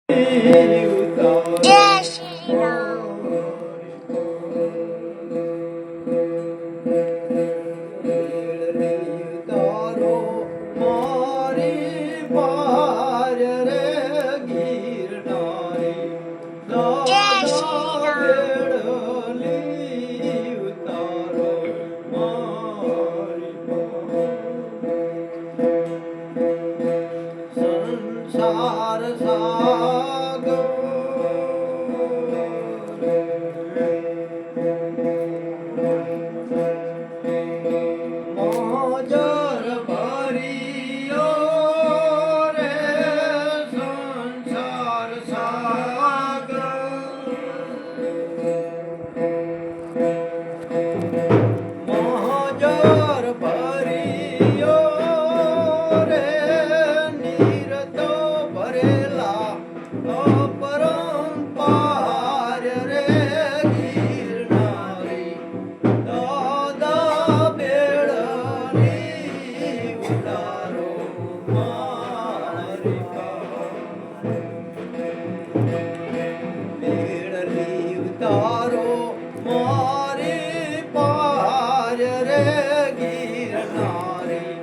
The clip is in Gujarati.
જય શ્રી રામ. તારો મારી પાર રે ગિરનારી જય શ્રી રામ. બેડલી ઉતારો મારી સંસાર સાગર મોજર ભરિયો રે સંસાર સાગર મોજર ભરિયો રે નીરતો ભરેલા અપરંપાર રે ગિરનારી દાદા બેડલી ઉતારો મારી બેડલી ઉતારો મારી પાર રે ગિરનારી